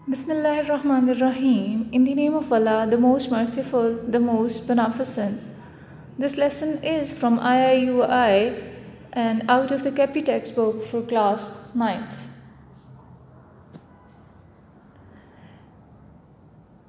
Bismillahirrahmanirrahim. In the name of Allah, the most merciful, the most beneficent. This lesson is from IIUI and out of the Kepi textbook for class 9th.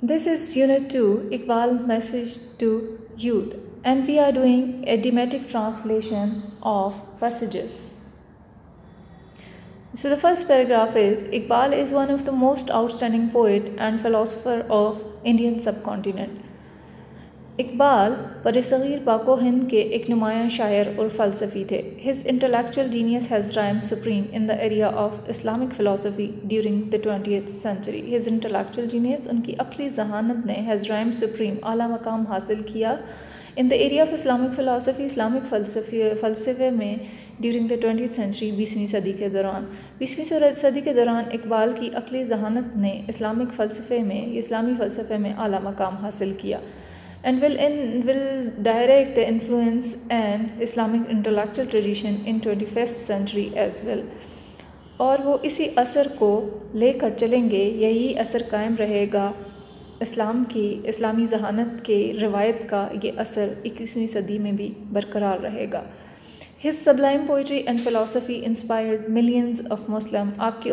This is Unit 2, Iqbal Message to Youth, and we are doing a idiomatic translation of passages. So the first paragraph is, Iqbal is one of the most outstanding poet and philosopher of Indian subcontinent. Iqbal बरसग़ीर पाको हिंद के एक नुमायाँ शायर और फ़लसफ़ी थे. His intellectual genius has reigned supreme in the area of Islamic philosophy during the 20th century. His intellectual genius, उनकी अक़ली ज़हानत ने has reigned supreme, आला मकाम हासिल किया in the area of Islamic philosophy, Islamic फ़लसफ़े में ड्यूरिंग द 20th century, 20वीं सदी के दौरान. 20वीं सदी के दौरान इकबाल की अक़ली ज़हानत ने इस्लामिक फ़लसफ़े में, इस्लामी फ़लसफ़े में आला मकाम हासिल किया. And will direct the influence and Islamic intellectual tradition in 21st century as well. और वो इसी असर को लेकर चलेंगे, यही असर कायम रहेगा. इस्लामी ज़हानत के रिवायत का ये असर 21वीं सदी में भी बरकरार रहेगा. His sublime poetry and philosophy inspired millions of Muslim. आपकी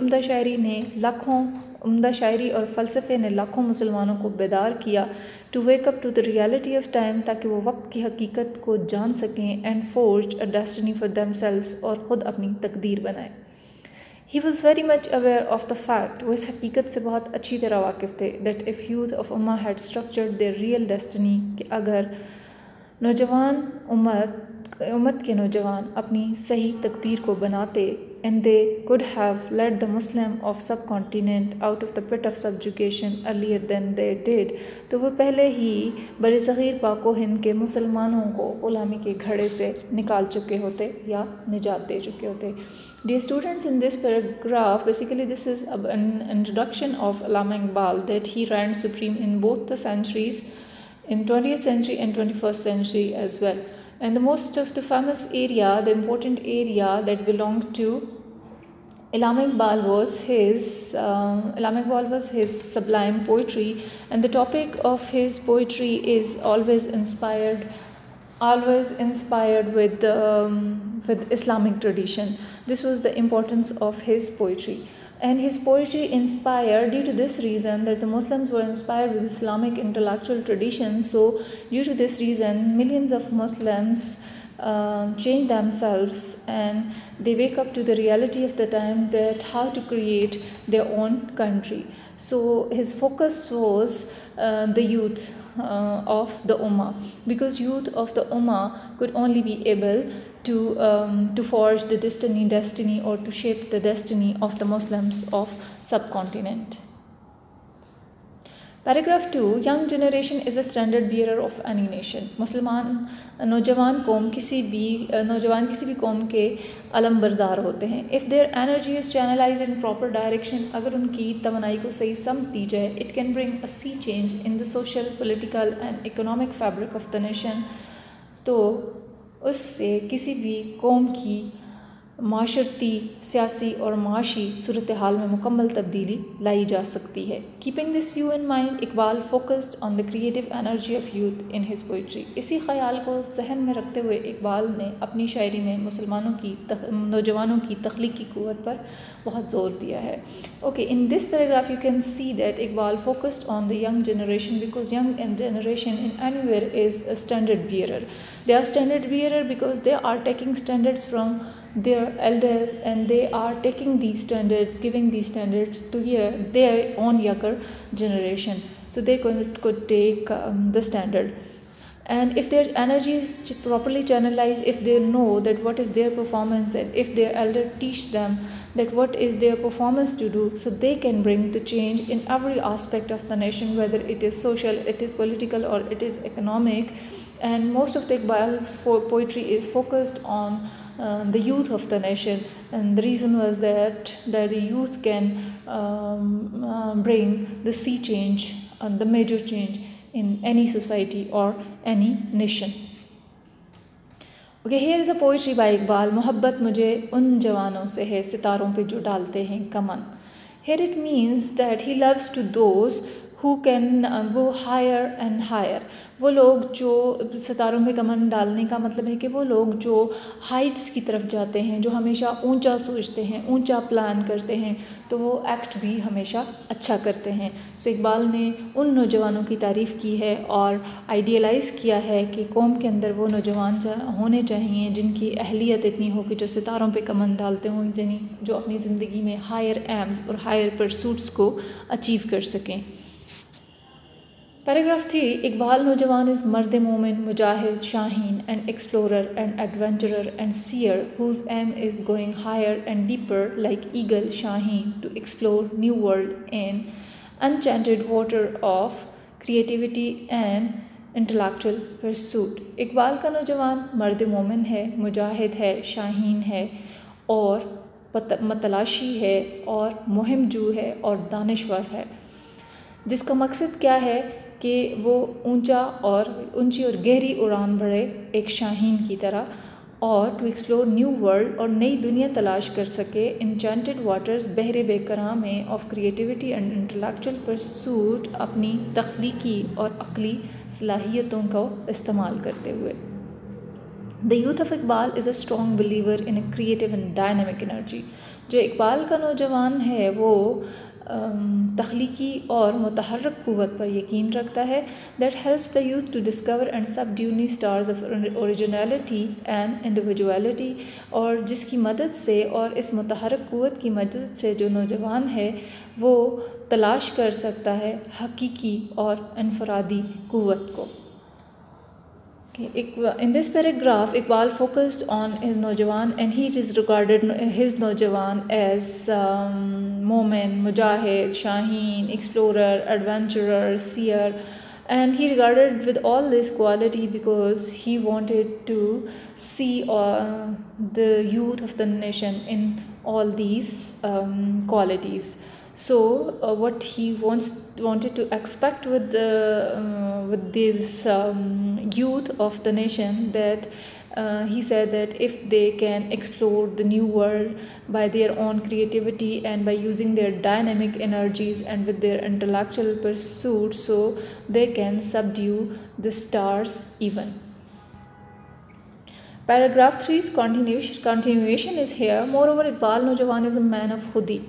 उम्दा शायरी और फ़लसफ़े ने लाखों मुसलमानों को बेदार किया to wake up to the reality of time, ताकि वो वक्त की हकीकत को जान सकें and forged a destiny for themselves, और ख़ुद अपनी तकदीर बनाए. He was very much aware of the fact, वो इस हकीकत से बहुत अच्छी तरह वाकिफ़ थे, that if youth of Ummah had structured their real destiny, कि अगर नौजवान उम्मत के नौजवान अपनी सही तकदीर को बनाते, and they could have led the Muslim of subcontinent out of the pit of subjugation earlier than they did, तो वो पहले ही बरसग़ीर पाको हिंद के मुसलमानों को ग़ुलामी के घड़े से निकाल चुके होते या निजात दे चुके होते. Dear students, in this paragraph, basically this is an introduction of Allama Iqbal, that he reigned supreme in both the centuries, in 20th century and 21st century as well. And the most of the famous area, the important area that belonged to Allama Iqbal was his sublime poetry, and the topic of his poetry is always inspired with Islamic tradition. This was the importance of his poetry. And his poetry inspired, due to this reason, that the Muslims were inspired with Islamic intellectual tradition. So due to this reason, millions of Muslims change themselves and they wake up to the reality of the time, that how to create their own country. So his focus was the youth of the Ummah, because youth of the Ummah could only be able to forge the destiny or to shape the destiny of the Muslims of subcontinent. Paragraph 2. Young generation is a standard bearer of any nation. नौजवान किसी भी कौम के अलम बरदार होते हैं. If their energy is channelized in proper direction, अगर उनकी तमन्नाई को सही समत दी जाए, it can bring a sea change in the social, political and economic fabric of the nation. तो उससे किसी भी कौम की माशरती, सियासी और माशी सूरत हाल में मुकम्मल तब्दीली लाई जा सकती है. Keeping this view in mind, Iqbal focused on the creative energy of youth in his poetry. इसी ख्याल को जहन में रखते हुए इकबाल ने अपनी शायरी में नौजवानों की तख्लीकी क़ुव्वत पर बहुत ज़ोर दिया है. Okay, in this paragraph you can see that Iqbal focused on the young generation, because young generation in anywhere is a standard bearer. They are standard bearer because they are taking standards from their elders, and they are taking these standards, giving these standards to their own younger generation, so they could take the standard. And if their energy is properly channelized, if they know that what is their performance, and if their elder teach them that what is their performance to do, so they can bring the change in every aspect of the nation, whether it is social, it is political, or it is economic. And most of the Iqbal's poetry is focused on the youth of the nation, and the reason was that the youth can bring the sea change and the major change in any society or any nation. Okay, here is a poetry by Iqbal. मोहब्बत मुझे उन जवानों से है सितारों पे जो डालते हैं कमन. Here it means that he loves to those who can go higher and higher. वो लोग जो सितारों में कमर डालने का मतलब है कि वो लोग जो हाइट्स की तरफ जाते हैं, जो हमेशा ऊंचा सोचते हैं, ऊंचा प्लान करते हैं, तो वो एक्ट भी हमेशा अच्छा करते हैं. सो इकबाल ने उन नौजवानों की तारीफ़ की है और आइडियलाइज़ किया है कि कौम के अंदर वो नौजवान होने चाहिए जिनकी अहलियत इतनी हो कि जो सितारों पे कमर डालते हों, जो अपनी ज़िंदगी में हायर एम्स और हायर परसूट्स को अचीव कर सकें. पैराग्राफ 3. इकबाल नौजवान इज़ मर्द मोमिन, मुजाहिद, शाहीन and explorer and adventurer and seer whose aim is going higher and deeper like eagle शाहीन to explore new world in enchanted water of creativity and intellectual pursuit. Iqbal का नौजवान मर्द मोमिन है, मुजाहिद है, शाहीन है और मतलाशी है और मुहिम जू है और दानिश्वर है, जिसका मकसद क्या है कि वो ऊंची और गहरी उड़ान भरे एक शाहीन की तरह और टू एक्सप्लोर न्यू वर्ल्ड और नई दुनिया तलाश कर सके इंचेंटेड वाटर्स बहरे बेकरां में of creativity and intellectual pursuit अपनी तख्लीकी और अक़ली सलाहियतों को इस्तेमाल करते हुए. The youth of Iqbal is a strong believer in a creative and dynamic energy. जो इकबाल का नौजवान है वो तख्लीकी और मुतहर्रिक क़ुव्वत पर यकीन रखता है. That helps the youth to discover and subdue new stars of originality and individuality, और जिसकी मदद से और इस मुतहर्रिक क़ुव्वत की मदद से जो नौजवान है वो तलाश कर सकता है हकीकी और इनफरादी क़ुव्वत को. In this paragraph, Iqbal focused on his Naujawan, and he is regarded his Naujawan as Momin, Mujahid, Shaheen, explorer, adventurer, seer, and he regarded with all this quality because he wanted to see the youth of the nation in all these qualities. So what he wanted to expect with this youth of the nation, that he said that if they can explore the new world by their own creativity and by using their dynamic energies and with their intellectual pursuits, so they can subdue the stars even. Paragraph 3's continuation is here. Moreover, Iqbal Naujawan is a man of khudi.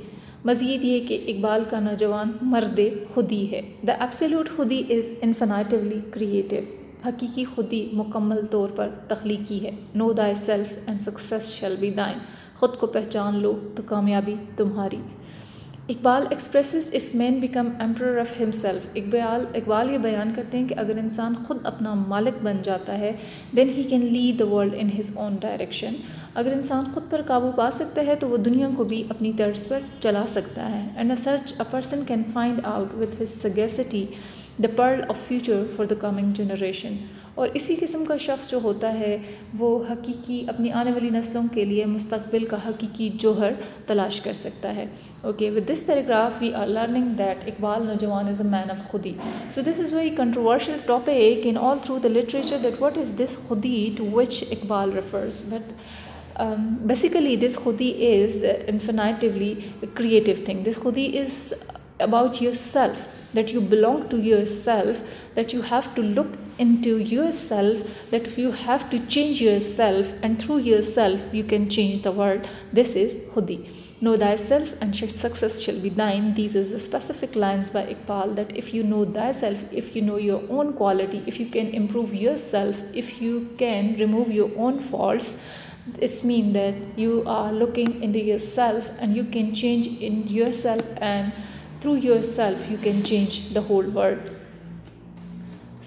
मज़ीद ये कि इकबाल का नौजवान मर्द खुदी है. The absolute खुदी is इन्फिनिटिवली creative. हकीकी खुदी मुकम्मल तौर पर तख्लीकी है. No thy self and success shall be दाइन. ख़ुद को पहचान लो तो कामयाबी तुम्हारी. Iqbal expresses if man become emperor of himself. Iqbal ये बयान करते हैं कि अगर इंसान ख़ुद अपना मालिक बन जाता है, then he can lead the world in his own direction. अगर इंसान ख़ुद पर काबू पा सकता है तो वो दुनिया को भी अपनी तर्ज पर चला सकता है. And a person can find out with his sagacity the pearl of future for the coming generation. और इसी किस्म का शख्स जो होता है वो हकीकी अपनी आने वाली नस्लों के लिए मुस्तकबिल का हकीकी जौहर तलाश कर सकता है. Okay, with this paragraph we are learning that Iqbal नौजवान इज़ अ मैन ऑफ खुदी. So this is very controversial topic in all through the literature, that what is this खुदी to which Iqbal refers. But basically this khudi is infinitively a creative thing. This khudi is about yourself, that you belong to yourself, that you have to look into yourself, that you have to change yourself, and through yourself you can change the world. This is khudi. Know thyself and success shall be thine. These are the specific lines by Iqbal, that if you know thyself, if you know your own quality, if you can improve yourself, if you can remove your own faults, it's mean that you are looking into yourself and you can change in yourself, and through yourself you can change the whole world.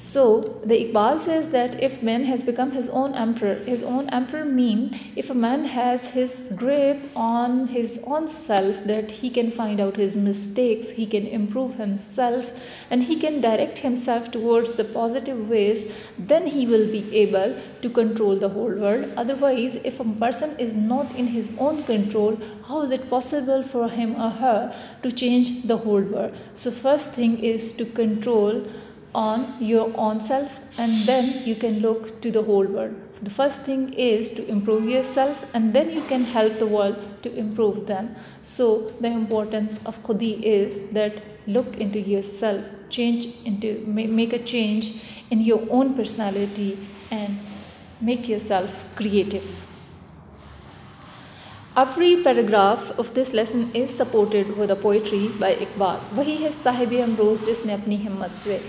So the Iqbal says that if man has become his own emperor mean if a man has his grip on his own self, that he can find out his mistakes, he can improve himself, and he can direct himself towards the positive ways, then he will be able to control the whole world. Otherwise, if a person is not in his own control, how is it possible for him or her to change the whole world? So first thing is to control on your own self, and then you can look to the whole world. The first thing is to improve yourself, and then you can help the world to improve them. So the importance of khudi is that look into yourself, make a change in your own personality and make yourself creative. Every paragraph of this lesson is supported with a poetry by Iqbal. वही है साहिब अमरोज़ जिसने अपनी हिम्मत से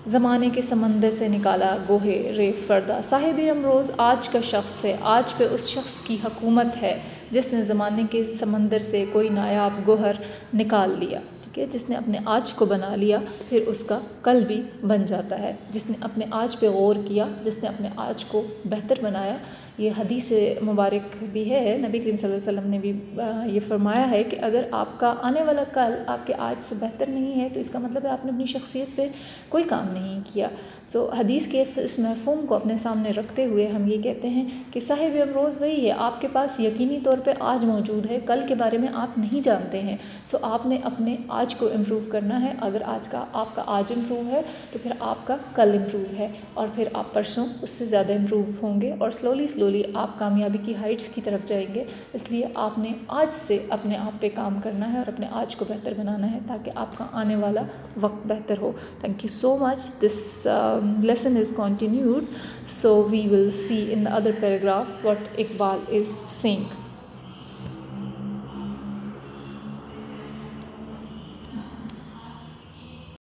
ज़माने के समंदर से निकाला गोहे रे फ़र्दा. साहिब अमरोज़ आज का शख्स है, आज पे उस शख्स की हुकूमत है जिसने ज़माने के समंदर से कोई नायाब गोहर निकाल लिया. ठीक है, जिसने अपने आज को बना लिया फिर उसका कल भी बन जाता है. जिसने अपने आज पे गौर किया, जिसने अपने आज को बेहतर बनाया. ये हदीस मुबारक भी है, नबी करीम सल्लल्लाहु अलैहि वसल्लम ने भी ये फरमाया है कि अगर आपका आने वाला कल आपके आज से बेहतर नहीं है तो इसका मतलब है आपने अपनी शख्सियत पे कोई काम नहीं किया. सो हदीस के इस मफ़हूम को अपने सामने रखते हुए हम ये कहते हैं कि साहिब अमरोज़ वही है, आपके पास यकीनी तौर पे आज मौजूद है, कल के बारे में आप नहीं जानते हैं. सो आपने अपने आज को इम्प्रूव करना है. अगर आपका आज इम्प्रूव है तो फिर आपका कल इम्प्रूव है, और फिर आप परसों उससे ज़्यादा इम्प्रूव होंगे, और स्लोली आप कामयाबी की हाइट्स की तरफ जाएंगे. इसलिए आपने आज से अपने आप पे काम करना है और अपने आज को बेहतर बनाना है ताकि आपका आने वाला वक्त बेहतर हो. Thank you so much. This lesson is continued, so we will see in the other paragraph what Iqbal is saying.